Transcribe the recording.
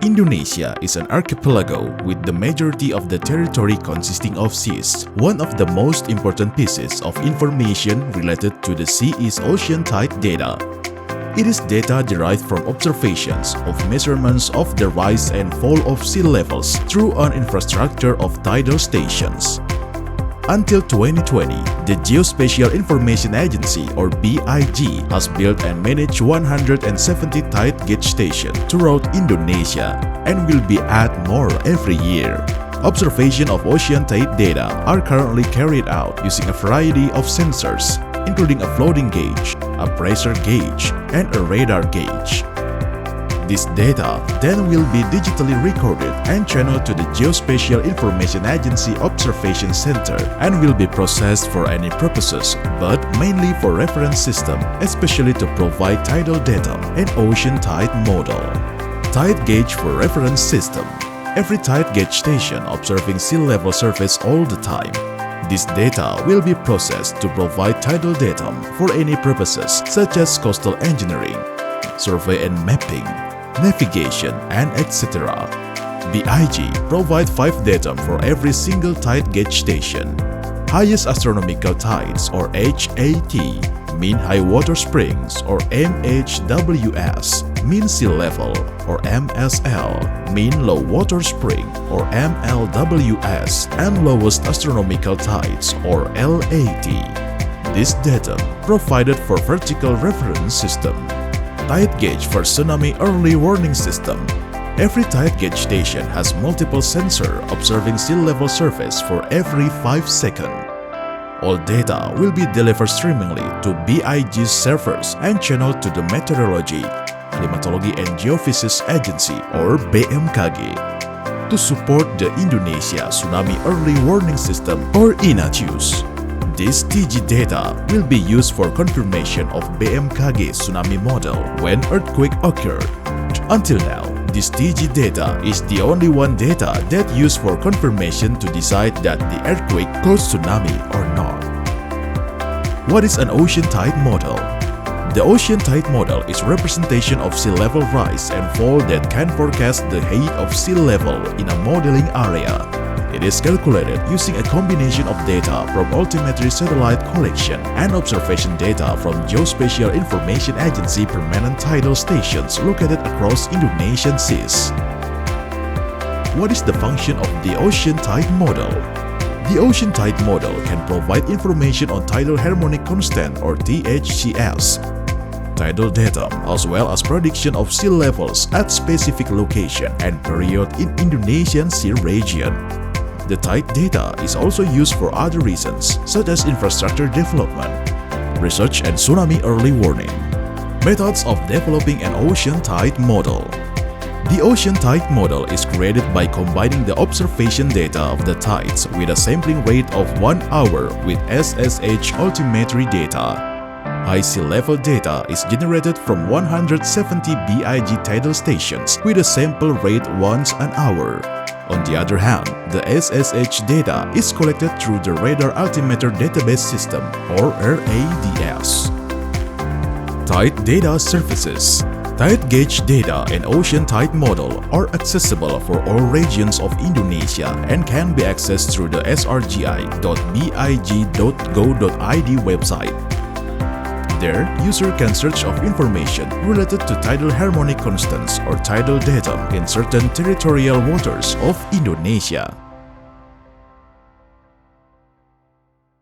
Indonesia is an archipelago with the majority of the territory consisting of seas. One of the most important pieces of information related to the sea is ocean tide data. It is data derived from observations of measurements of the rise and fall of sea levels through an infrastructure of tidal stations. Until 2020, the Geospasial Information Agency or BIG has built and managed 170 tide gauge stations throughout Indonesia and will be added more every year. Observation of ocean tide data are currently carried out using a variety of sensors, including a floating gauge, a pressure gauge, and a radar gauge. This data then will be digitally recorded and channeled to the Geospatial Information Agency Observation Center and will be processed for any purposes, but mainly for reference system, especially to provide tidal data and ocean tide model. Tide gauge for reference system. Every tide gauge station observing sea level surface all the time. This data will be processed to provide tidal data for any purposes such as coastal engineering, survey and mapping, navigation, and etc. BIG provide 5 datum for every single tide gauge station. Highest astronomical tides or HAT, mean high water springs or MHWS, mean sea level or MSL, mean low water spring or MLWS, and lowest astronomical tides or LAT. This data provided for vertical reference system. Tide gauge for tsunami early warning system. Every tide gauge station has multiple sensors observing sea level surface for every 5 seconds. All data will be delivered streamingly to BIG's servers and channeled to the Meteorology, Climatology and Geophysics Agency or BMKG. To support the Indonesia Tsunami Early Warning System or INATEWS. This TG data will be used for confirmation of BMKG tsunami model when earthquake occurred. Until now, this TG data is the only one data that used for confirmation to decide that the earthquake caused tsunami or not. What is an ocean tide model? The ocean tide model is representation of sea level rise and fall that can forecast the height of sea level in a modeling area. It is calculated using a combination of data from altimetry satellite collection and observation data from Geospatial Information Agency permanent tidal stations located across Indonesian seas. What is the function of the ocean tide model? The ocean tide model can provide information on tidal harmonic constant or THCS, tidal data, as well as prediction of sea levels at specific location and period in Indonesian sea region. The tide data is also used for other reasons, such as infrastructure development, research and tsunami early warning. Methods of developing an ocean tide model. The ocean tide model is created by combining the observation data of the tides with a sampling rate of 1 hour with SSH altimetry data. High sea level data is generated from 170 BIG tidal stations with a sample rate once an hour. On the other hand, the SSH data is collected through the Radar Altimeter Database System or RADS. Tide Data Services. Tide gauge data and ocean tide model are accessible for all regions of Indonesia and can be accessed through the srgi.big.go.id website. There, user can search of information related to tidal harmonic constants or tidal datum in certain territorial waters of Indonesia.